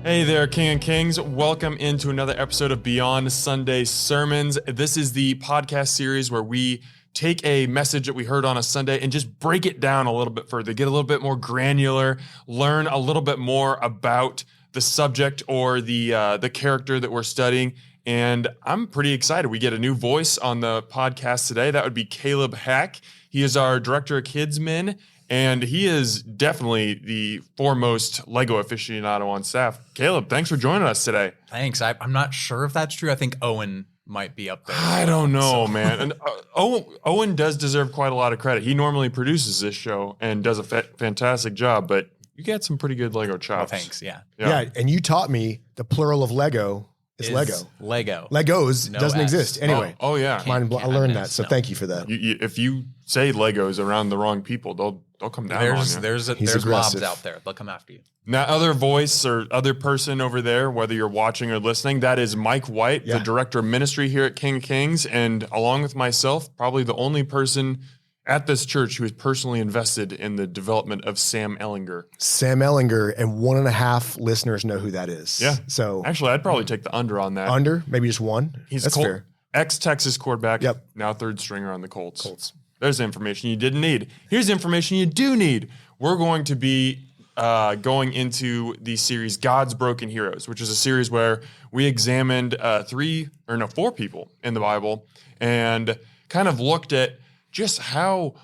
Hey there, King and Kings. Welcome into another episode of Beyond Sunday Sermons. This is the podcast series where we take a message that we heard on a Sunday and just break it down a little bit further, get a little bit more granular, learn a little bit more about the subject or the character that we're studying. And I'm pretty excited. We get a new voice on the podcast today. That would be Caleb Haack. He is our director of KidsMin. And he is definitely the foremost Lego aficionado on staff. Caleb, thanks for joining us today. Thanks. I'm not sure if that's true. I think Owen might be up there. I don't know, man. And Owen does deserve quite a lot of credit. He normally produces this show and does a fantastic job, but you got some pretty good Lego chops. Oh, thanks. Yeah. Yeah, and you taught me the plural of Lego is Lego. Lego. Legos No doesn't S. exist. Anyway. Oh yeah. I learned that, so thank you for that. If you say Legos around the wrong people, they'll come down on you. There's aggressive. mobs out there. They'll come after you. Now, other voice or other person over there, whether you're watching or listening, that is Mike White, the director of ministry here at King of Kings, and along with myself, probably the only person at this church who is personally invested in the development of Sam Ellinger. Sam Ellinger, and 1.5 listeners know who that is. Yeah. So Actually, I'd probably take the under on that. under, maybe just one. That's fair. Ex-Texas quarterback, now third stringer on the Colts. There's the information you didn't need. Here's the information you do need. We're going to be going into the series God's Broken Heroes, which is a series where we examined 4 people in the Bible and kind of looked at just how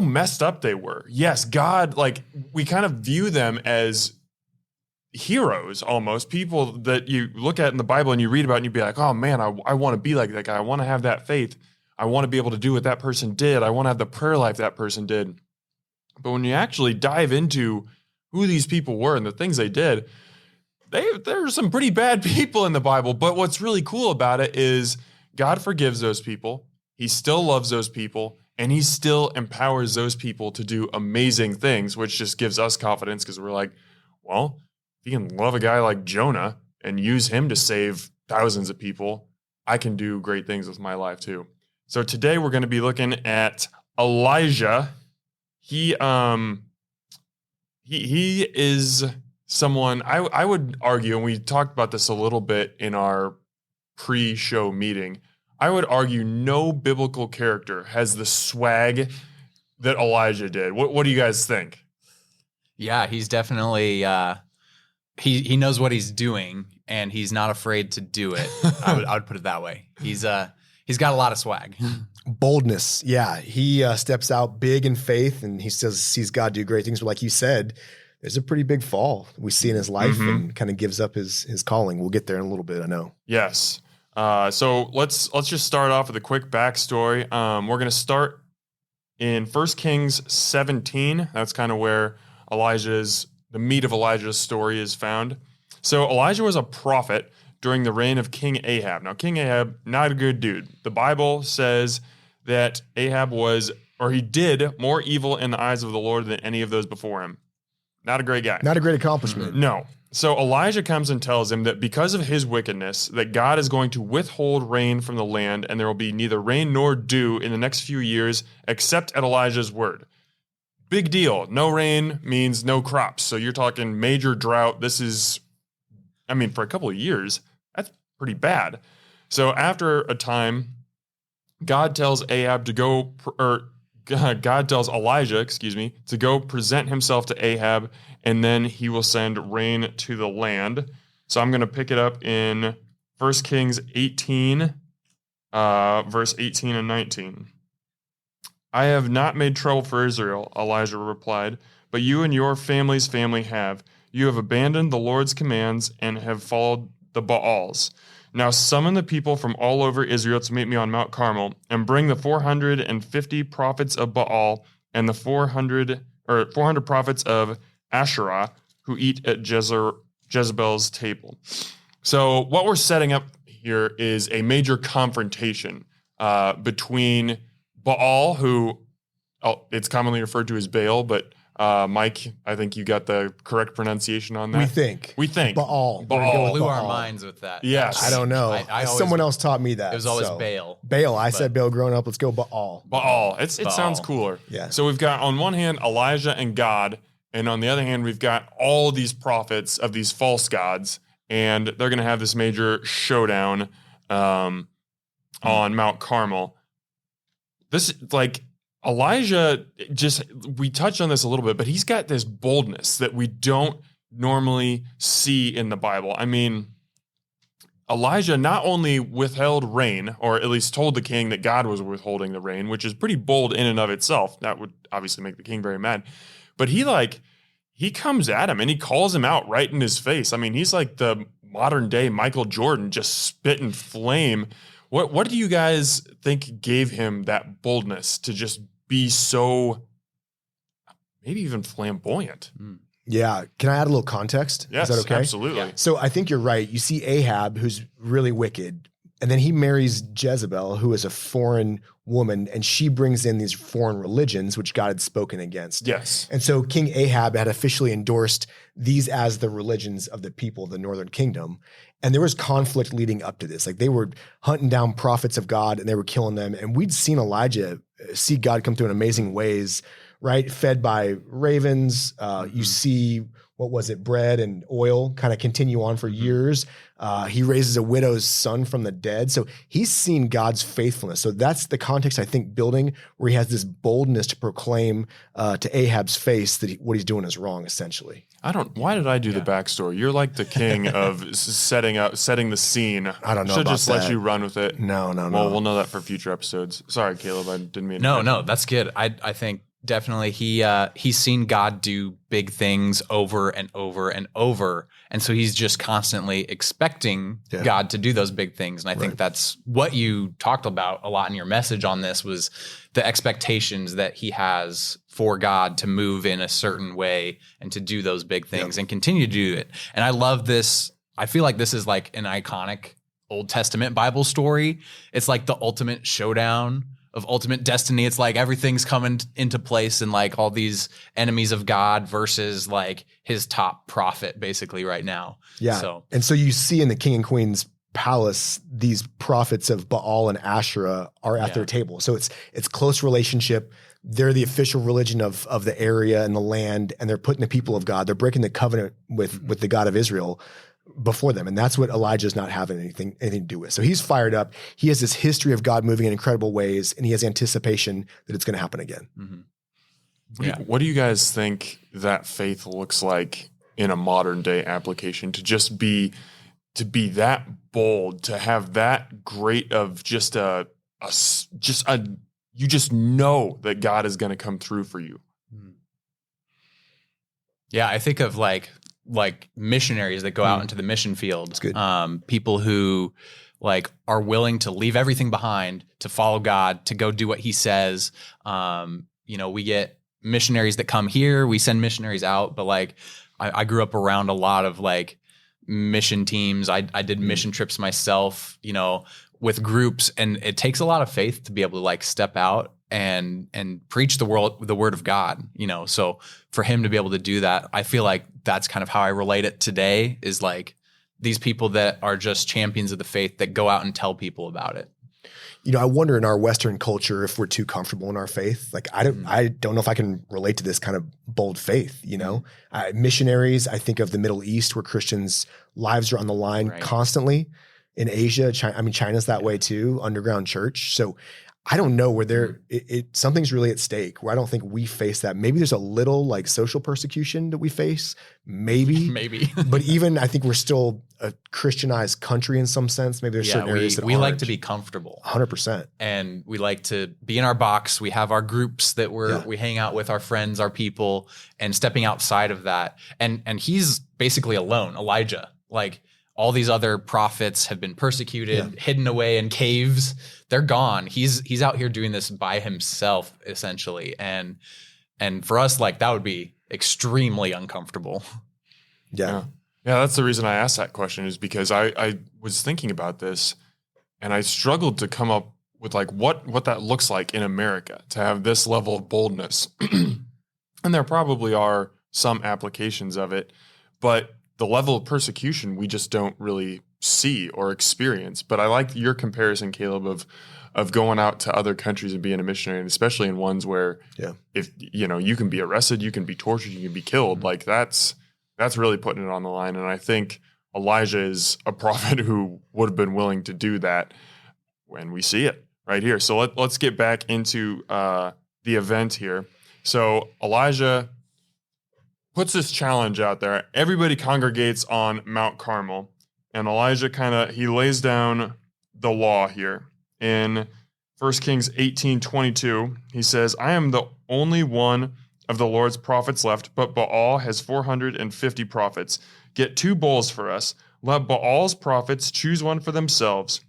messed up they were. Yes, God, we kind of view them as heroes almost, people that you look at in the Bible and you read about and you'd be like, oh man, I want to be like that guy. I want to have that faith. I want to be able to do what that person did. I want to have the prayer life that person did. But when you actually dive into who these people were and the things they did, there are some pretty bad people in the Bible. But what's really cool about it is God forgives those people. He still loves those people, and he still empowers those people to do amazing things, which just gives us confidence because we're like, well, if you can love a guy like Jonah and use him to save thousands of people, I can do great things with my life too. So today we're going to be looking at Elijah. He is someone I would argue, and we talked about this a little bit in our pre-show meeting, I would argue no biblical character has the swag that Elijah did. What do you guys think? Yeah, he's definitely he knows what he's doing, and he's not afraid to do it. I would put it that way. He's got a lot of swag. Boldness. Yeah. He steps out big in faith, and he sees God do great things. But like you said, there's a pretty big fall we see in his life and kind of gives up his calling. We'll get there in a little bit, I know. Yes. So let's just start off with a quick backstory. We're going to start in 1 Kings 17. That's kind of where the meat of Elijah's story is found. So Elijah was a prophet during the reign of King Ahab. Now, King Ahab, not a good dude. The Bible says that Ahab he did more evil in the eyes of the Lord than any of those before him. Not a great guy. Not a great accomplishment. No. So Elijah comes and tells him that because of his wickedness, that God is going to withhold rain from the land, and there will be neither rain nor dew in the next few years, except at Elijah's word. Big deal. No rain means no crops. So you're talking major drought. This is, for a couple of years, that's pretty bad. So after a time, God tells Elijah, to go present himself to Ahab, and then he will send rain to the land. So I'm going to pick it up in 1 Kings 18, verse 18 and 19. I have not made trouble for Israel, Elijah replied, but you and your family's family have. You have abandoned the Lord's commands and have followed the Baals. Now summon the people from all over Israel to meet me on Mount Carmel, and bring the 450 prophets of Baal and the 400 prophets of Asherah who eat at Jezebel's table. So what we're setting up here is a major confrontation between Baal, who it's commonly referred to as Baal, but Mike, I think you got the correct pronunciation on that. We think. Baal. Blew our minds with that. Yes. I don't know. Someone else taught me that. It was always Baal. Baal. I said Baal growing up. Let's go Baal. Baal. It sounds cooler. Yeah. So we've got on one hand Elijah and God, And on the other hand, we've got all these prophets of these false gods, and they're going to have this major showdown on Mount Carmel. This, like, Elijah, we touched on this a little bit, but he's got this boldness that we don't normally see in the Bible. I mean, Elijah not only withheld rain, or at least told the king that God was withholding the rain, which is pretty bold in and of itself. That would obviously make the king very mad. But he comes at him and he calls him out right in his face. I mean, he's like the modern day Michael Jordan, just spit and flame. What do you guys think gave him that boldness to just be so, maybe even flamboyant? Yeah. Can I add a little context? Yes, is that okay? Absolutely. Yeah. So I think you're right. You see Ahab, who's really wicked, and then he marries Jezebel, who is a foreign woman, and she brings in these foreign religions, which God had spoken against. Yes. And so King Ahab had officially endorsed these as the religions of the people of the northern kingdom. And there was conflict leading up to this. Like, they were hunting down prophets of God and they were killing them. And we'd seen Elijah see God come through in amazing ways, right? Fed by ravens. You see, what was it? Bread and oil kind of continue on for years. He raises a widow's son from the dead. So he's seen God's faithfulness. So that's the context, I think, building, where he has this boldness to proclaim to Ahab's face that what he's doing is wrong, essentially. Why did I do the backstory? You're like the king of setting the scene. I don't know Should about just let you run with it. No. Well, we'll know that for future episodes. Sorry, Caleb, I didn't mean to. No, that's good. I think definitely he's seen God do big things over and over and over. And so he's just constantly expecting God to do those big things. And I think that's what you talked about a lot in your message on this, was the expectations that he has for God to move in a certain way and to do those big things and continue to do it. And I love this. I feel like this is like an iconic Old Testament Bible story. It's like the ultimate showdown of ultimate destiny. It's like everything's coming into place, and like all these enemies of God versus like his top prophet basically right now. Yeah. And so you see in the king and queen's palace, these prophets of Baal and Asherah are at their table. So it's close relationship. They're the official religion of the area and the land, and they're putting the people of God. They're breaking the covenant with the God of Israel before them. And that's what Elijah's not having anything to do with. So he's fired up. He has this history of God moving in incredible ways, and he has anticipation that it's going to happen again. Mm-hmm. What do you guys think that faith looks like in a modern day application, to be that bold, to have that great of you just know that God is going to come through for you? Yeah, I think of like missionaries that go out into the mission field. That's good. People who like are willing to leave everything behind to follow God, to go do what he says. We get missionaries that come here, we send missionaries out, but like I grew up around a lot of like mission teams. I did mission trips myself, with groups, and it takes a lot of faith to be able to like step out and preach the word of God, so for him to be able to do that, I feel like that's kind of how I relate it today, is like these people that are just champions of the faith that go out and tell people about it. I wonder in our Western culture if we're too comfortable in our faith. Like, I don't know if I can relate to this kind of bold faith, missionaries, I think of the Middle East, where Christians' lives are on the line constantly. In Asia, China's that way too, underground church. So I don't know where something's really at stake, where I don't think we face that. Maybe there's a little like social persecution that we face, maybe. But even I think we're still a Christianized country in some sense. Maybe there's certain areas that we like to be comfortable. 100%. And we like to be in our box. We have our groups that we hang out with, our friends, our people, and stepping outside of that. And he's basically alone, Elijah. Like, all these other prophets have been persecuted, hidden away in caves. They're gone. He's out here doing this by himself, essentially. And for us, like, that would be extremely uncomfortable. Yeah. Yeah, that's the reason I asked that question, is because I was thinking about this, and I struggled to come up with like what that looks like in America, to have this level of boldness. And there probably are some applications of it, but the level of persecution we just don't really see or experience. But I like your comparison, Caleb, of going out to other countries and being a missionary, and especially in ones where if you can be arrested, you can be tortured, you can be killed. Like that's really putting it on the line. And I think Elijah is a prophet who would have been willing to do that when we see it right here. So let's get back into the event here. So Elijah puts this challenge out there. Everybody congregates on Mount Carmel, and Elijah he lays down the law here. In 1 Kings 18:22, he says, I am the only one of the Lord's prophets left, but Baal has 450 prophets. Get 2 bulls for us. Let Baal's prophets choose one for themselves.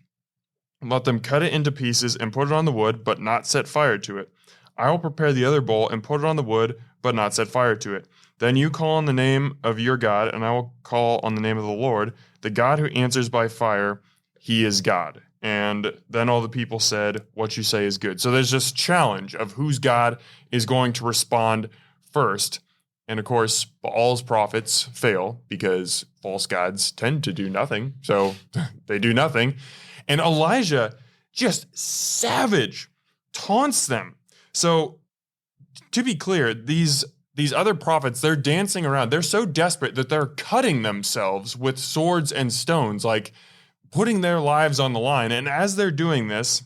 Let them cut it into pieces and put it on the wood, but not set fire to it. I will prepare the other bull and put it on the wood, but not set fire to it. Then you call on the name of your God, and I will call on the name of the Lord, the God who answers by fire. He is God. And then all the people said, what you say is good. So there's this challenge of whose God is going to respond first. And of course, Baal's prophets fail because false gods tend to do nothing. So they do nothing. And Elijah, just savage, taunts them. So to be clear, these other prophets, they're dancing around. They're so desperate that they're cutting themselves with swords and stones, like putting their lives on the line. And as they're doing this,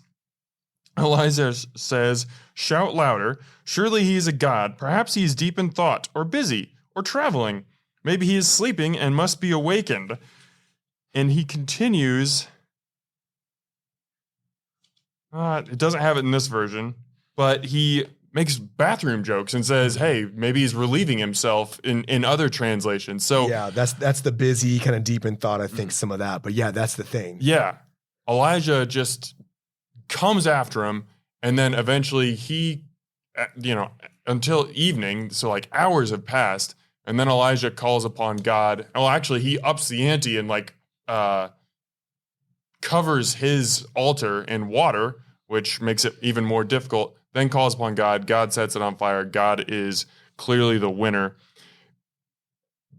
Elijah says, shout louder. Surely he is a god. Perhaps he is deep in thought, or busy, or traveling. Maybe he is sleeping and must be awakened. And he continues. It doesn't have it in this version, but he makes bathroom jokes and says, hey, maybe he's relieving himself in other translations. So yeah, that's the busy, kind of deep in thought, I think, some of that. But yeah, that's the thing. Yeah. Elijah just comes after him, and then eventually he, until evening, so like hours have passed, and then Elijah calls upon God. Well, actually, he ups the ante and covers his altar in water, which makes it even more difficult. Then calls upon God. God sets it on fire. God is clearly the winner.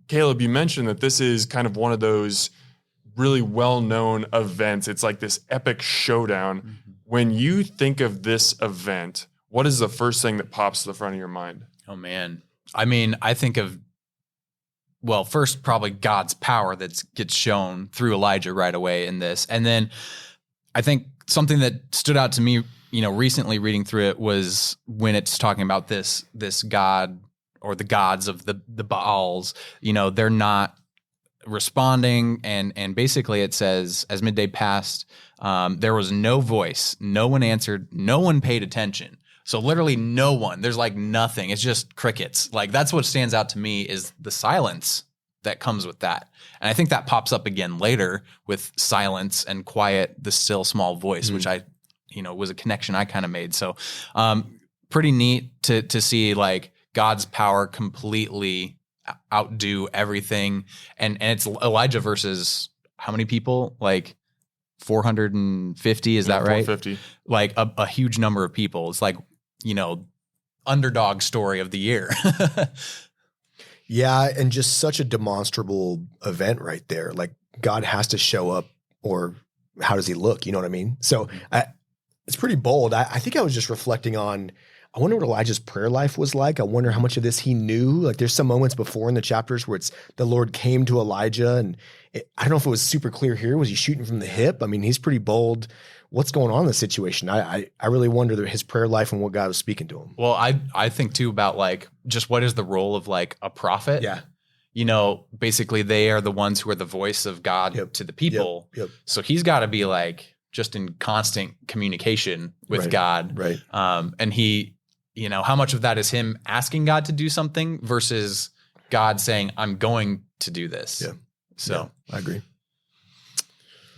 Caleb, you mentioned that this is kind of one of those really well-known events. It's like this epic showdown. Mm-hmm. When you think of this event, what is the first thing that pops to the front of your mind? Oh, man. I mean, I think of, well, first probably God's power that gets shown through Elijah right away in this. And then I think something that stood out to me, recently reading through it was when it's talking about this God or the gods of the Baals, they're not responding. And basically it says, as midday passed, there was no voice, no one answered, no one paid attention. So literally no one, there's like nothing. It's just crickets. Like that's what stands out to me is the silence that comes with that. And I think that pops up again later with silence and quiet, the still small voice, which I, was a connection I kind of made. So pretty neat to see like God's power completely outdo everything. And it's Elijah versus how many people? Like 450, is that right? 450. Like a huge number of people. It's like, underdog story of the year. Yeah, and just such a demonstrable event right there. Like God has to show up, or how does he look? You know what I mean? So it's pretty bold. I think I was just reflecting on, I wonder what Elijah's prayer life was like. I wonder how much of this he knew. Like there's some moments before in the chapters where it's the Lord came to Elijah, and I don't know if it was super clear here. Was he shooting from the hip? I mean, he's pretty bold. What's going on in this situation? I really wonder his prayer life and what God was speaking to him. Well, I think too about like just what is the role of like a prophet? Yeah. Basically they are the ones who are the voice of God to the people. Yep. So he's got to be like just in constant communication with God. Right. And he, how much of that is him asking God to do something versus God saying, I'm going to do this. Yeah. So I agree.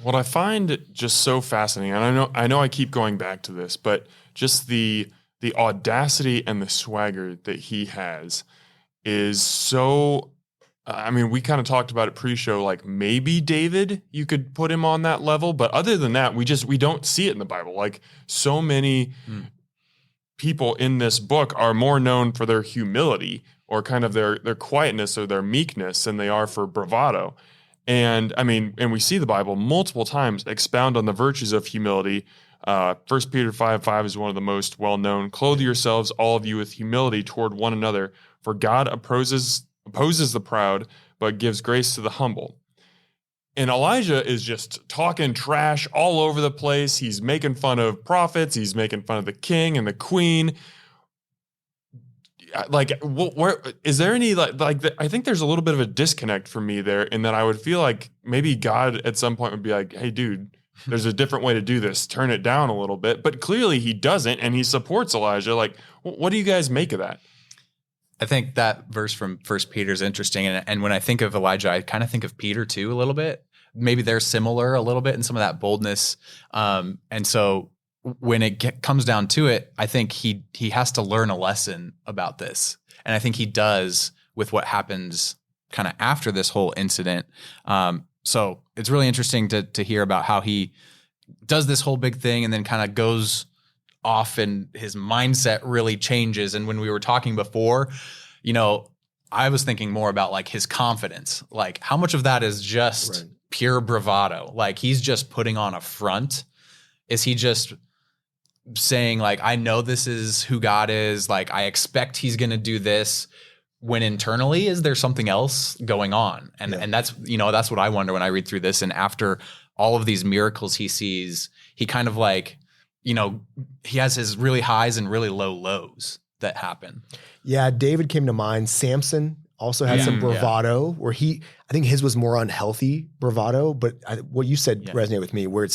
What I find just so fascinating, and I know I keep going back to this, but just the audacity and the swagger that he has is so. We kind of talked about it pre-show, like maybe David, you could put him on that level, but other than that, we don't see it in the Bible. Like so many people in this book are more known for their humility or kind of their quietness or their meekness than they are for bravado. And we see the Bible multiple times expound on the virtues of humility. 1 Peter 5:5 is one of the most well-known. Clothe yourselves, all of you, with humility toward one another, for God opposes the proud, but gives grace to the humble. And Elijah is just talking trash all over the place. He's making fun of prophets. He's making fun of the king and the queen. Like, where is there any I think there's a little bit of a disconnect for me there, in that I would feel like maybe God at some point would be like, hey, dude, there's a different way to do this. Turn it down a little bit. But clearly he doesn't, and he supports Elijah. Like, what do you guys make of that? I think that verse from 1 Peter is interesting. And when I think of Elijah, I kind of think of Peter too a little bit. Maybe they're similar a little bit in some of that boldness. And so when it comes down to it, I think he has to learn a lesson about this. And I think he does with what happens kind of after this whole incident. So it's really interesting to hear about how he does this whole big thing and then kind of goes off and his mindset really changes. And when we were talking before, I was thinking more about like his confidence, like how much of that is just pure bravado. Like he's just putting on a front. Is he just saying like, I know this is who God is. Like I expect he's going to do this, when internally, is there something else going on? And that's, that's what I wonder when I read through this. And after all of these miracles he sees, he kind of like, he has his really highs and really low lows that happen. Yeah, David came to mind. Samson also had some bravado where I think his was more unhealthy bravado, but what you said resonated with me, where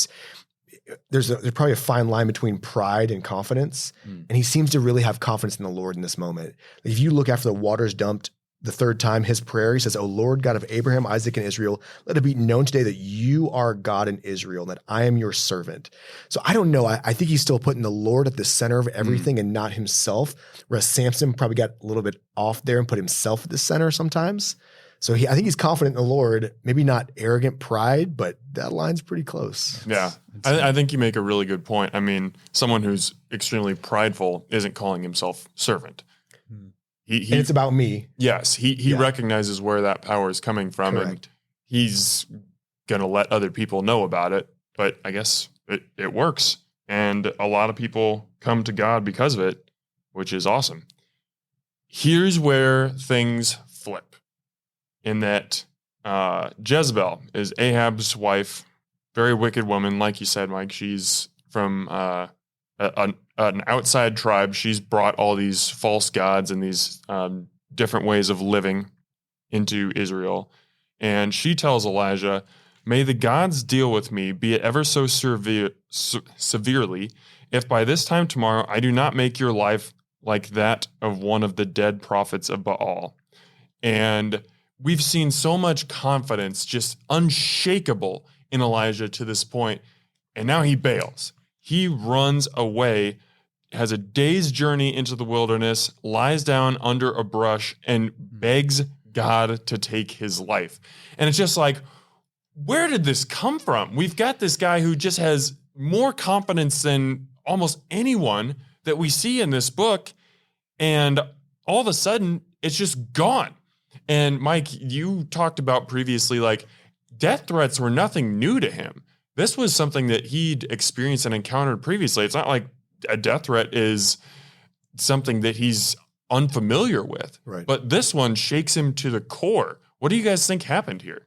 there's probably a fine line between pride and confidence. And he seems to really have confidence in the Lord in this moment. If you look after the waters dumped the third time, his prayer, he says, "O Lord, God of Abraham, Isaac, and Israel, let it be known today that you are God in Israel, and that I am your servant." So I don't know. I think he's still putting the Lord at the center of everything and not himself, whereas Samson probably got a little bit off there and put himself at the center sometimes. So I think he's confident in the Lord, maybe not arrogant pride, but that line's pretty close. Yeah. I think you make a really good point. I mean, someone who's extremely prideful isn't calling himself servant. And it's about me. Yes. He recognizes where that power is coming from. Correct. And he's going to let other people know about it. But I guess it works. And a lot of people come to God because of it, which is awesome. Here's where things flip. In that Jezebel is Ahab's wife, very wicked woman. Like you said, Mike, she's from an outside tribe. She's brought all these false gods and these different ways of living into Israel. And she tells Elijah, "May the gods deal with me, be it ever so severely, if by this time tomorrow I do not make your life like that of one of the dead prophets of Baal." And we've seen so much confidence, just unshakable in Elijah to this point, and now he bails. He runs away, has a day's journey into the wilderness, lies down under a brush, and begs God to take his life. And it's just like, where did this come from? We've got this guy who just has more confidence than almost anyone that we see in this book, and all of a sudden, it's just gone. And Mike, you talked about previously, like, death threats were nothing new to him. This was something that he'd experienced and encountered previously. It's not like a death threat is something that he's unfamiliar with. Right. But this one shakes him to the core. What do you guys think happened here?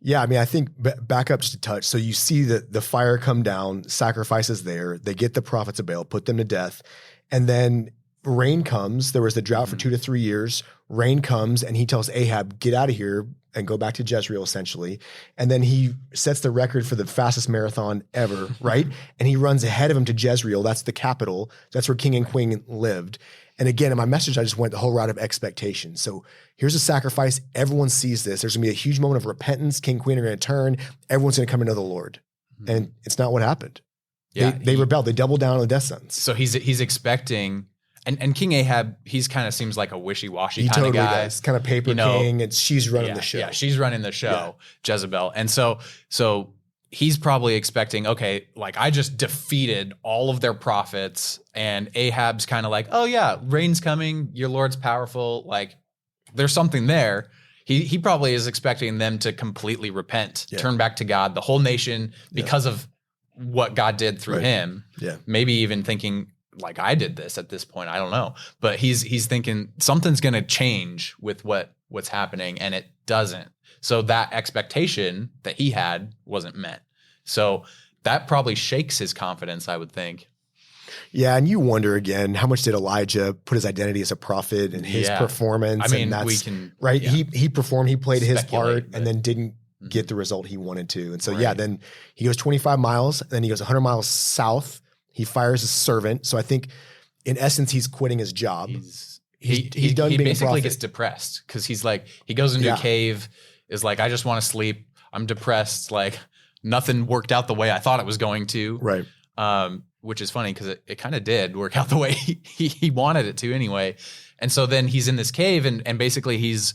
Yeah, I mean, I think back up just a touch. So you see the fire come down, sacrifices there. They get the prophets of Baal, put them to death. And then rain comes. There was the drought for 2 to 3 years. Rain comes and he tells Ahab, get out of here and go back to Jezreel, essentially. And then he sets the record for the fastest marathon ever, right? And he runs ahead of him to Jezreel. That's the capital. That's where king and queen lived. And again, in my message, I just went the whole route of expectation. So here's a sacrifice. Everyone sees this. There's going to be a huge moment of repentance. King, queen are going to turn. Everyone's going to come to know the Lord. And it's not what happened. Yeah, they rebelled. They doubled down on the death sentence. So he's expecting... And King Ahab, he's kind of seems like a wishy-washy kind totally of guy. Does. Kind of paper king, and she's running the show. Yeah, she's running the show, Jezebel. And so he's probably expecting, okay, like I just defeated all of their prophets, and Ahab's kind of like, oh yeah, rain's coming, your Lord's powerful, like there's something there. He probably is expecting them to completely repent, turn back to God, the whole nation, because of what God did through him. Yeah. Maybe even thinking like I did this at this point. I don't know. But he's thinking something's going to change with what's happening, and it doesn't. So that expectation that he had wasn't met. So that probably shakes his confidence, I would think. Yeah, and you wonder again, how much did Elijah put his identity as a prophet and his performance? I mean, and that's, we can right. Yeah. He performed, he played his Speculate, part, and then didn't Mm-hmm. get the result he wanted to. And so then he goes 25 miles, and then he goes 100 miles south. He fires his servant. So I think in essence, he's quitting his job. He's done he being a basically prophet. gets depressed because he's like, he goes into a cave, is like, I just want to sleep. I'm depressed. Like nothing worked out the way I thought it was going to. Right. Which is funny because it kind of did work out the way he wanted it to anyway. And so then he's in this cave and basically he's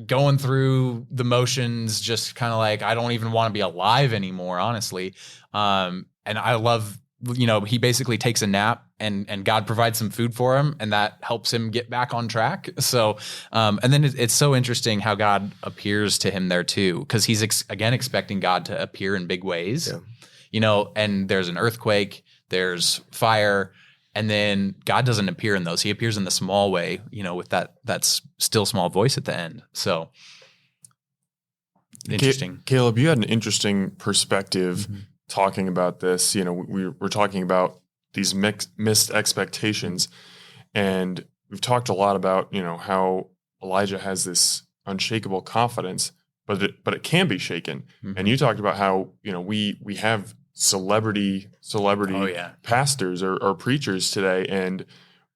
going through the motions, just kind of like, I don't even want to be alive anymore, honestly. And I love, he basically takes a nap and God provides some food for him, and that helps him get back on track. So, and then it's so interesting how God appears to him there too, because he's again expecting God to appear in big ways, and there's an earthquake, there's fire, and then God doesn't appear in those. He appears in the small way, with that's still small voice at the end. So interesting. Caleb, you had an interesting perspective talking about this. We're talking about these missed expectations, and we've talked a lot about, how Elijah has this unshakable confidence, but it can be shaken. And you talked about how, we have celebrity pastors or preachers today, and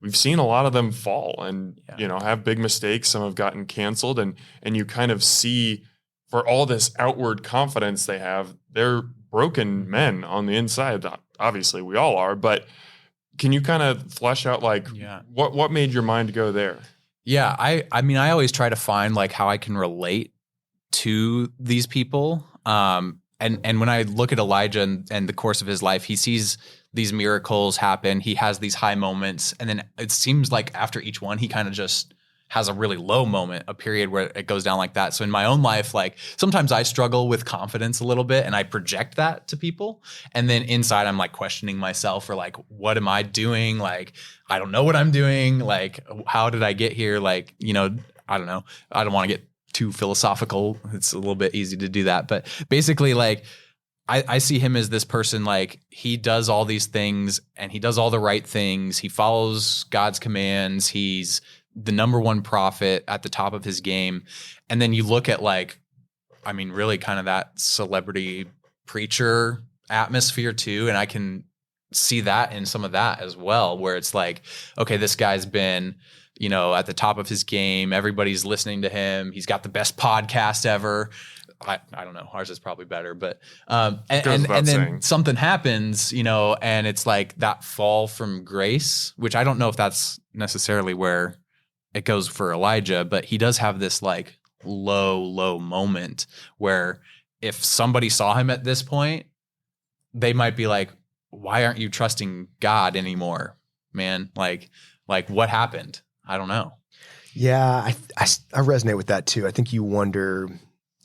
we've seen a lot of them fall and have big mistakes. Some have gotten canceled, and you kind of see, for all this outward confidence they have, they're broken men on the inside. Obviously we all are, but can you kind of flesh out what made your mind go there? Yeah, I mean I always try to find like how I can relate to these people. And when I look at Elijah and the course of his life, he sees these miracles happen. He has these high moments. And then it seems like after each one, he kind of just has a really low moment, a period where it goes down like that. So in my own life, like sometimes I struggle with confidence a little bit and I project that to people. And then inside I'm like questioning myself for like, what am I doing? Like, I don't know what I'm doing. Like, how did I get here? Like, I don't know. I don't want to get too philosophical. It's a little bit easy to do that. But basically, like, I see him as this person, like, he does all these things and he does all the right things. He follows God's commands. He's the number one prophet at the top of his game. And then you look at, like, I mean, really kind of that celebrity preacher atmosphere too. And I can see that in some of that as well, where it's like, okay, this guy's been, at the top of his game. Everybody's listening to him. He's got the best podcast ever. I don't know. Ours is probably better, but and then something happens, and it's like that fall from grace, which I don't know if that's necessarily where it goes for Elijah, but he does have this like low moment where if somebody saw him at this point, they might be like, why aren't you trusting God anymore, man? Like what happened? I don't know. Yeah, I resonate with that too. I think you wonder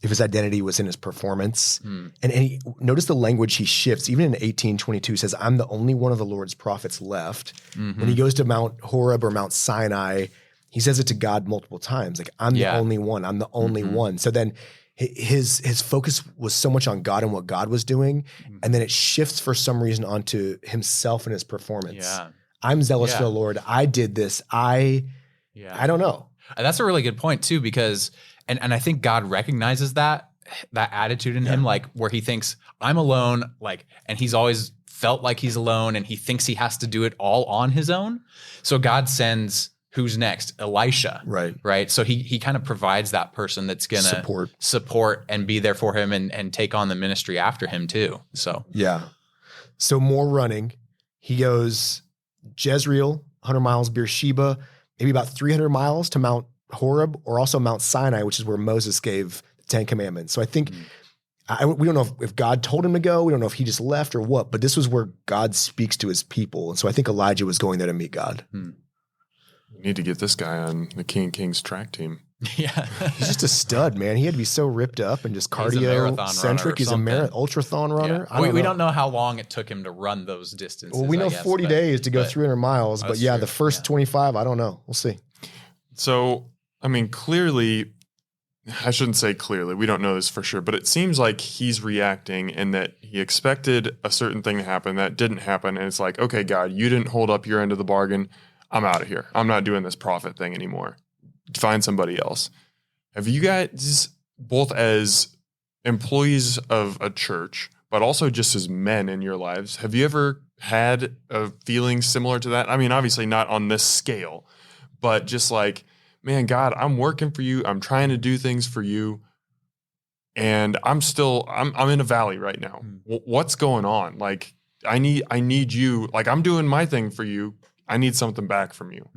if his identity was in his performance. And notice the language he shifts. Even in 18:22 says, I'm the only one of the Lord's prophets left. When he goes to Mount Horeb or Mount Sinai, he says it to God multiple times. Like, I'm the only one. I'm the only one. So then his focus was so much on God and what God was doing. And then it shifts for some reason onto himself and his performance. Yeah. I'm zealous for the Lord. I did this. I don't know. That's a really good point too, because, and I think God recognizes that attitude in him, like where he thinks I'm alone, like, and he's always felt like he's alone and he thinks he has to do it all on his own. So God sends, who's next? Elisha. Right. So he kind of provides that person that's going to support and be there for him and take on the ministry after him too. So, So more running. He goes Jezreel, 100 miles, Beersheba, maybe about 300 miles to Mount Horeb, or also Mount Sinai, which is where Moses gave the 10 Commandments. So I think we don't know if God told him to go. We don't know if he just left or what, but this was where God speaks to his people. And so I think Elijah was going there to meet God. We need to get this guy on the King of Kings track team. Yeah. He's just a stud, man. He had to be so ripped up and just cardio centric. He's a ultrathon runner. Yeah. We don't know how long it took him to run those distances. Well, we know 40 days to go 300 miles, but yeah, the first 25, I don't know. We'll see. So, I mean, clearly, I shouldn't say clearly, we don't know this for sure, but it seems like he's reacting and that he expected a certain thing to happen that didn't happen. And it's like, okay, God, you didn't hold up your end of the bargain. I'm out of here. I'm not doing this prophet thing anymore. Find somebody else. Have you guys, both as employees of a church, but also just as men in your lives, have you ever had a feeling similar to that? I mean, obviously not on this scale, but just like, man, God, I'm working for you. I'm trying to do things for you. And I'm in a valley right now. What's going on? Like, I need you. Like, I'm doing my thing for you. I need something back from you.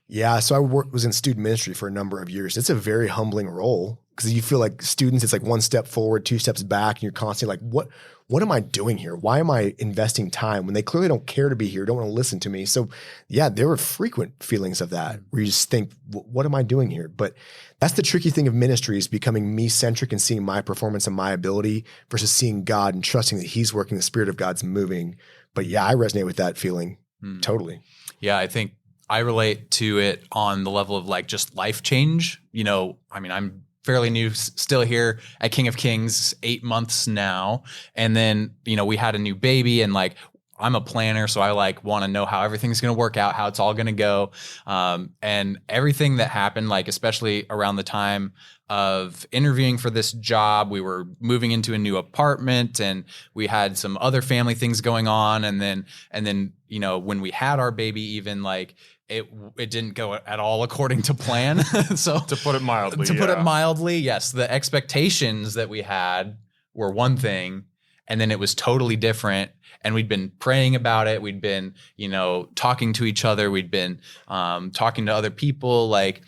Yeah. So I was in student ministry for a number of years. It's a very humbling role because you feel like students, it's like one step forward, two steps back, and you're constantly like, what am I doing here? Why am I investing time when they clearly don't care to be here, don't want to listen to me? So yeah, there were frequent feelings of that where you just think, what am I doing here? But that's the tricky thing of ministry, is becoming me-centric and seeing my performance and my ability versus seeing God and trusting that he's working, the Spirit of God's moving. But yeah, I resonate with that feeling totally. Yeah, I think I relate to it on the level of like just life change. You know, I mean, I'm fairly new still here at King of Kings, 8 months now. And then, you know, we had a new baby, and like, I'm a planner, so I like want to know how everything's going to work out, how it's all going to go. And everything that happened, like, especially around the time of interviewing for this job, we were moving into a new apartment and we had some other family things going on. And then, you know, when we had our baby, even like, it didn't go at all according to plan. So to put it mildly, yes, the expectations that we had were one thing, and then it was totally different. And we'd been praying about it. We'd been, you know, talking to each other. We'd been talking to other people, like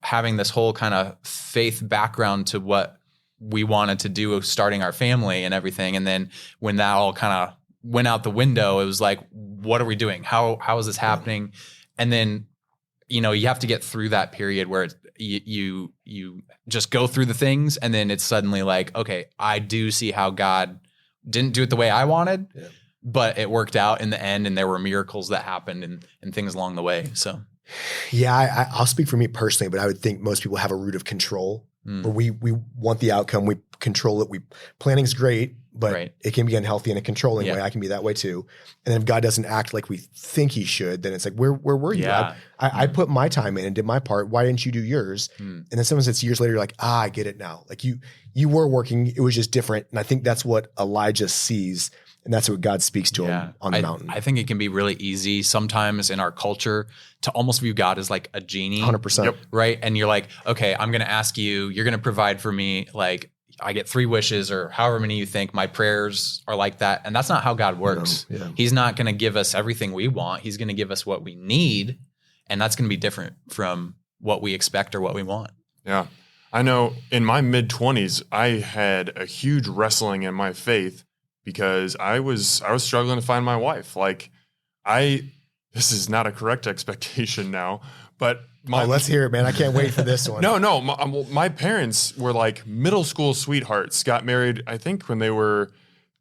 having this whole kind of faith background to what we wanted to do, starting our family and everything. And then when that all kind of went out the window, it was like, what are we doing? How is this happening? And then, you know, you have to get through that period where you just go through the things, and then it's suddenly like, okay, I do see how God didn't do it the way I wanted, but it worked out in the end, and there were miracles that happened and things along the way. So, yeah, I'll speak for me personally, but I would think most people have a root of control where we want the outcome, we control it. Planning's great, but it can be unhealthy in a controlling way. I can be that way too. And then if God doesn't act like we think he should, then it's like, where were you? Yeah. I put my time in and did my part. Why didn't you do yours? And then someone says years later, you're like, I get it now. Like you were working, it was just different. And I think that's what Elijah sees. And that's what God speaks to him on the mountain. I think it can be really easy sometimes in our culture to almost view God as like a genie. 100%. Right? And you're like, okay, I'm going to ask you, you're going to provide for me. Like, I get 3 wishes or however many you think. My prayers are like that. And that's not how God works. He's not going to give us everything we want. He's going to give us what we need. And that's going to be different from what we expect or what we want. Yeah. I know in my mid-20s, I had a huge wrestling in my faith because I was struggling to find my wife. Like, this is not a correct expectation now, but let's hear it, man. I can't wait for this one. No. My parents were like middle school sweethearts, got married, I think, when they were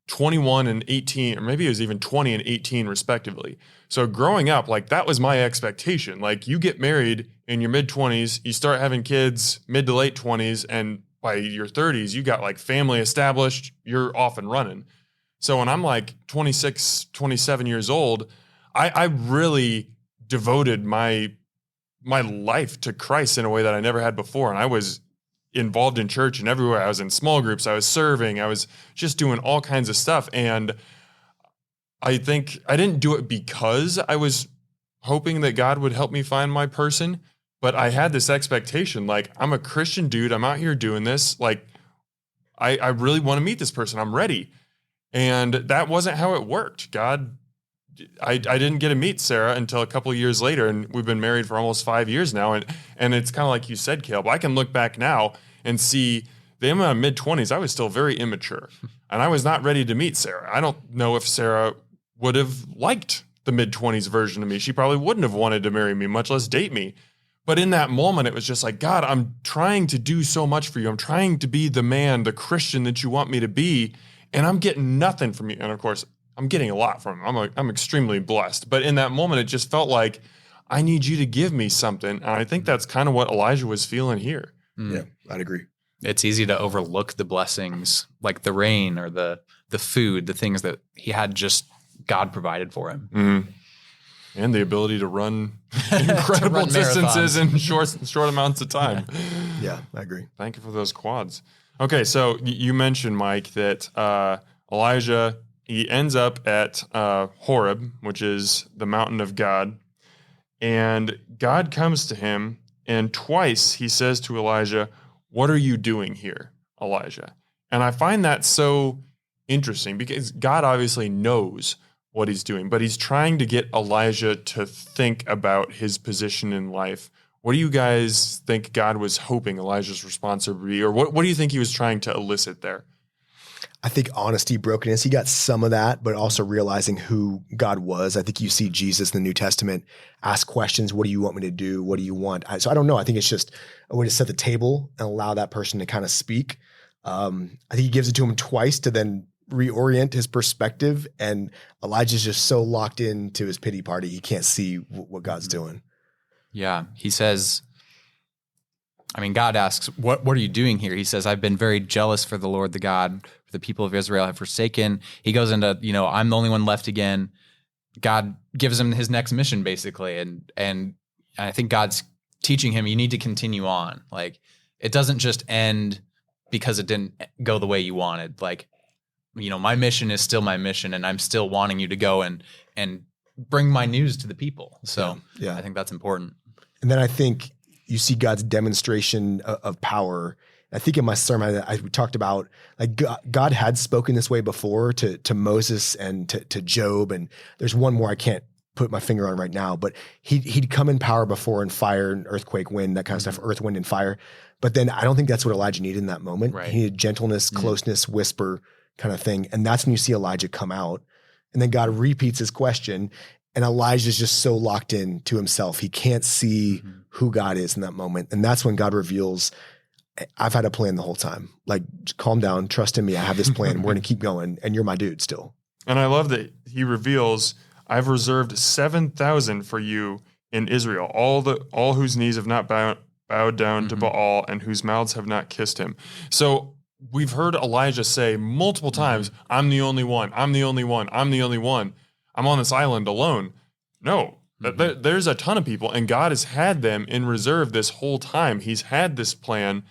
21 and 18, or maybe it was even 20 and 18 respectively. So growing up, like, that was my expectation. Like, you get married in your mid-20s, you start having kids mid to late 20s, and by your 30s, you got like family established, you're off and running. So when I'm like 26, 27 years old, I really devoted my life to Christ in a way that I never had before. And I was involved in church and everywhere. I was in small groups. I was serving. I was just doing all kinds of stuff. And I think I didn't do it because I was hoping that God would help me find my person. But I had this expectation, like, I'm a Christian dude. I'm out here doing this. Like, I really want to meet this person. I'm ready. And that wasn't how it worked. I didn't get to meet Sarah until a couple of years later, and we've been married for almost 5 years now. And it's kind of like you said, Caleb, I can look back now and see that in my mid-20s, I was still very immature, and I was not ready to meet Sarah. I don't know if Sarah would have liked the mid-20s version of me. She probably wouldn't have wanted to marry me, much less date me. But in that moment, it was just like, God, I'm trying to do so much for you. I'm trying to be the man, the Christian that you want me to be, and I'm getting nothing from you. And of course, I'm getting a lot from him. I'm extremely blessed. But in that moment, it just felt like, I need you to give me something. And I think that's kind of what Elijah was feeling here. Yeah, I'd agree. It's easy to overlook the blessings, like the rain or the food, the things that he had just God provided for him. Mm-hmm. And the ability to run incredible distances in short amounts of time. Yeah, I agree. Thank you for those quads. Okay, so you mentioned, Mike, that Elijah, he ends up at Horeb, which is the mountain of God. And God comes to him, and twice he says to Elijah, "What are you doing here, Elijah?" And I find that so interesting because God obviously knows what he's doing, but he's trying to get Elijah to think about his position in life. What do you guys think God was hoping Elijah's response would be, or what do you think he was trying to elicit there? I think honesty, brokenness, he got some of that, but also realizing who God was. I think you see Jesus in the New Testament ask questions. What do you want me to do? What do you want? So I don't know. I think it's just a way to set the table and allow that person to kind of speak. I think he gives it to him twice to then reorient his perspective. And Elijah's just so locked into his pity party, he can't see what God's doing. Yeah. He says, God asks, what are you doing here? He says, I've been very jealous for the Lord, the God, for the people of Israel have forsaken. He goes into, I'm the only one left again. God gives him his next mission, basically. And I think God's teaching him, you need to continue on. Like, it doesn't just end because it didn't go the way you wanted. Like, my mission is still my mission, and I'm still wanting you to go and bring my news to the people. So yeah. I think that's important. And then I think you see God's demonstration of power. I think in my sermon, we talked about like God had spoken this way before to Moses and to Job. And there's one more I can't put my finger on right now, but he'd come in power before in fire and earthquake, wind, that kind of stuff, earth, wind, and fire. But then I don't think that's what Elijah needed in that moment. Right. He needed gentleness, closeness, whisper kind of thing. And that's when you see Elijah come out. And then God repeats his question. And Elijah's just so locked in to himself. He can't see who God is in that moment. And that's when God reveals, I've had a plan the whole time. Like, calm down, trust in me. I have this plan. We're going to keep going. And you're my dude still. And I love that he reveals, I've reserved 7,000 for you in Israel, all whose knees have not bowed down to Baal and whose mouths have not kissed him. So we've heard Elijah say multiple times, I'm the only one. I'm the only one. I'm the only one. I'm on this island alone. No, there's a ton of people, and God has had them in reserve this whole time. He's had this plan,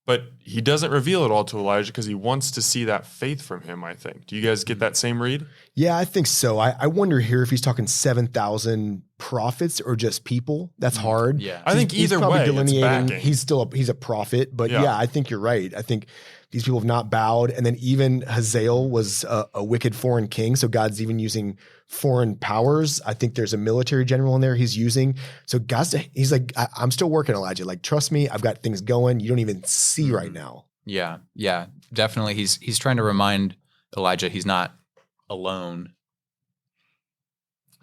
but he doesn't reveal it all to Elijah because he wants to see that faith from him, I think. Do you guys get that same read? Yeah, I think so. I wonder here if he's talking 7,000 prophets or just people. That's hard. Yeah, I think either way, delineating. He's a prophet, but yeah, I think you're right. I think these people have not bowed. And then even Hazael was a wicked foreign king. So God's even using foreign powers. I think there's a military general in there he's using. So he's like, I'm still working, Elijah. Like, trust me, I've got things going you don't even see right now. Yeah, definitely. He's trying to remind Elijah he's not alone.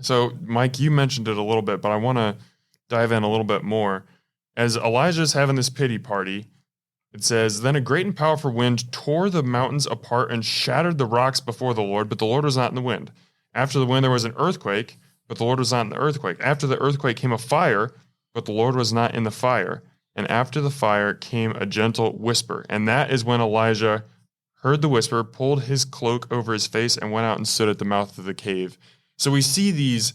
So, Mike, you mentioned it a little bit, but I want to dive in a little bit more. As Elijah's having this pity party, it says, then a great and powerful wind tore the mountains apart and shattered the rocks before the Lord, but the Lord was not in the wind. After the wind, there was an earthquake, but the Lord was not in the earthquake. After the earthquake came a fire, but the Lord was not in the fire. And after the fire came a gentle whisper. And that is when Elijah heard the whisper, pulled his cloak over his face, and went out and stood at the mouth of the cave. So we see these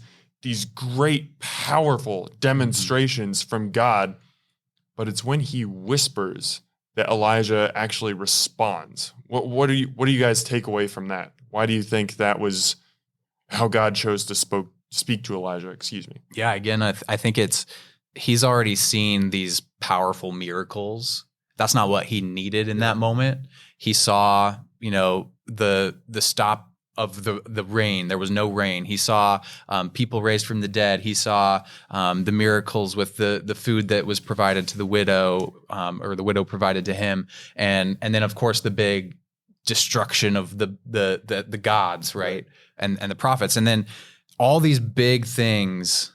great, powerful demonstrations from God, but it's when he whispers that Elijah actually responds. What do you guys take away from that? Why do you think that was how God chose to speak to Elijah? Excuse me. Yeah, again, I think he's already seen these powerful miracles. That's not what he needed in that moment. He saw, the stop of the rain. There was no rain. He saw people raised from the dead. He saw the miracles with the food that was provided to the widow, or the widow provided to him, and then of course the big destruction of the gods, right? And the prophets, and then all these big things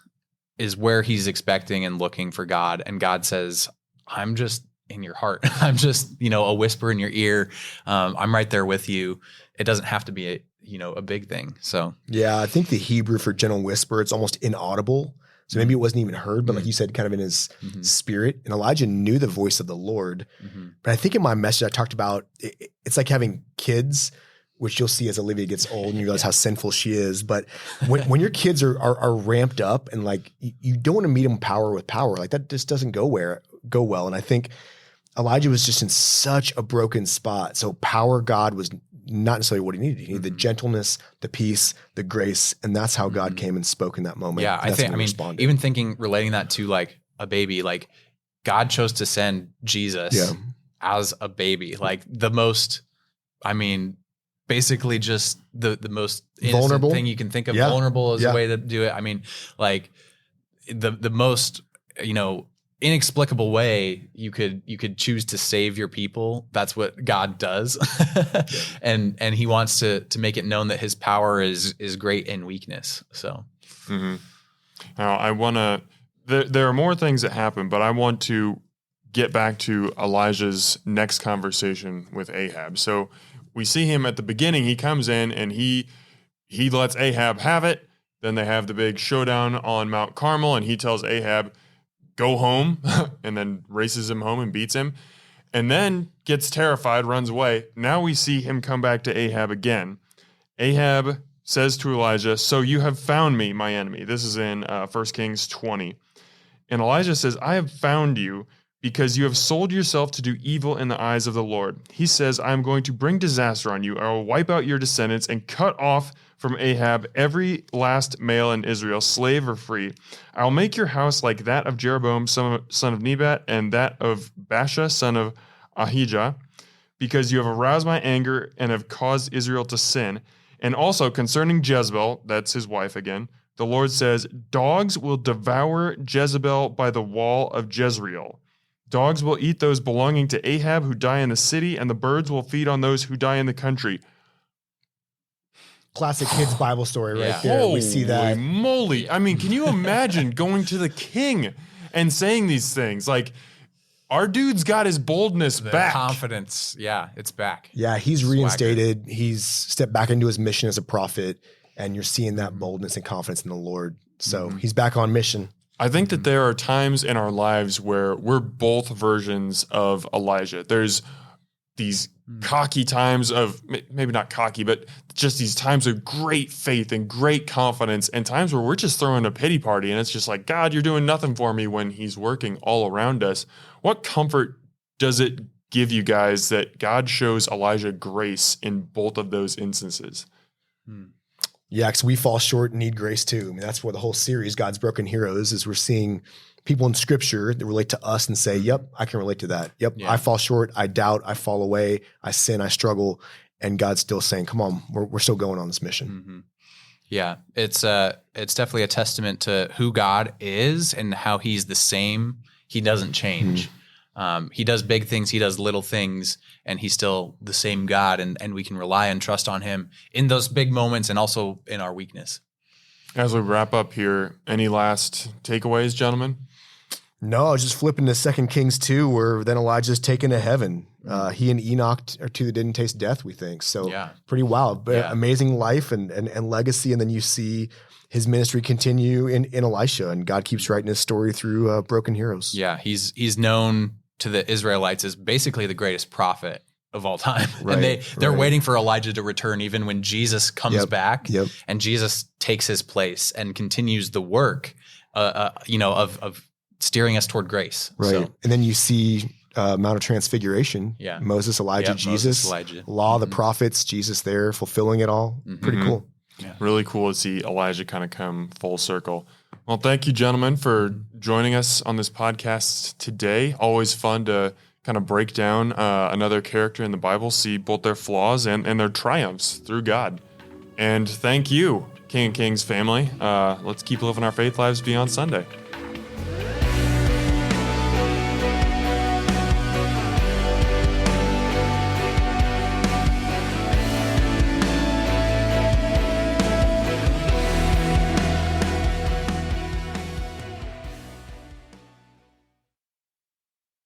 is where he's expecting and looking for God. And God says, I'm just in your heart. I'm just, a whisper in your ear. I'm right there with you. It doesn't have to be a big thing. So yeah, I think the Hebrew for gentle whisper, it's almost inaudible. So maybe it wasn't even heard, but like you said, kind of in his spirit. And Elijah knew the voice of the Lord. But I think in my message, I talked about it's like having kids, which you'll see as Olivia gets old and you realize how sinful she is. But when your kids are ramped up and like you don't want to meet them power with power, like that just doesn't go well. And I think Elijah was just in such a broken spot. So power God was not necessarily what he needed. He needed the gentleness, the peace, the grace, and that's how God came and spoke in that moment. Yeah, even relating that to like a baby, like God chose to send Jesus as a baby, like the most, basically just the most vulnerable thing you can think of. Vulnerable is a way to do it. I mean, like the most, inexplicable way you could choose to save your people. That's what God does. and he wants to make it known that his power is great in weakness. So now there are more things that happen, but I want to get back to Elijah's next conversation with Ahab. So we see him at the beginning. He comes in and he lets Ahab have it. Then they have the big showdown on Mount Carmel, and he tells Ahab, go home, and then races him home and beats him, and then gets terrified, runs away. Now we see him come back to Ahab again. Ahab says to Elijah, so you have found me, my enemy. This is in 1 Kings 20. And Elijah says, I have found you because you have sold yourself to do evil in the eyes of the Lord. He says, I am going to bring disaster on you. I will wipe out your descendants and cut off from Ahab every last male in Israel, slave or free. I will make your house like that of Jeroboam, son of Nebat, and that of Baasha, son of Ahijah, because you have aroused my anger and have caused Israel to sin. And also concerning Jezebel, that's his wife again, the Lord says, dogs will devour Jezebel by the wall of Jezreel. Dogs will eat those belonging to Ahab who die in the city, and the birds will feed on those who die in the country. Classic kids Bible story right there. Holy we see that. Moly. I mean, can you imagine going to the king and saying these things? Like, our dude's got his boldness back. Confidence. Yeah, it's back. Yeah, he's reinstated. He's stepped back into his mission as a prophet, and you're seeing that boldness and confidence in the Lord. So he's back on mission. I think that there are times in our lives where we're both versions of Elijah. There's these cocky times of, maybe not cocky, but just these times of great faith and great confidence, and times where we're just throwing a pity party and it's just like, God, you're doing nothing for me when he's working all around us. What comfort does it give you guys that God shows Elijah grace in both of those instances? Yeah, because we fall short and need grace too. I mean, that's where the whole series, God's Broken Heroes, is we're seeing people in scripture that relate to us and say, yep, I can relate to that. Yep, I fall short, I doubt, I fall away, I sin, I struggle. And God's still saying, come on, we're still going on this mission. Yeah, it's definitely a testament to who God is and how he's the same. He doesn't change. He does big things, he does little things, and he's still the same God, and we can rely and trust on him in those big moments and also in our weakness. As we wrap up here, any last takeaways, gentlemen? No, I was just flipping to 2 Kings 2, where then Elijah's taken to heaven. He and Enoch are two that didn't taste death, we think. So pretty wild, but amazing life and legacy. And then you see his ministry continue in Elisha, and God keeps writing his story through Broken Heroes. Yeah, he's known to the Israelites as basically the greatest prophet of all time. Right, and they're waiting for Elijah to return even when Jesus comes back and Jesus takes his place and continues the work of steering us toward grace. Right. So, and then you see Mount of Transfiguration. Yeah. Moses, Elijah, Jesus, Moses, Elijah. Law, the prophets, Jesus there fulfilling it all. Pretty cool. Yeah. Really cool to see Elijah kind of come full circle. Well, thank you, gentlemen, for joining us on this podcast today. Always fun to kind of break down another character in the Bible, see both their flaws and their triumphs through God. And thank you, King of Kings family. Let's keep living our faith lives beyond Sunday.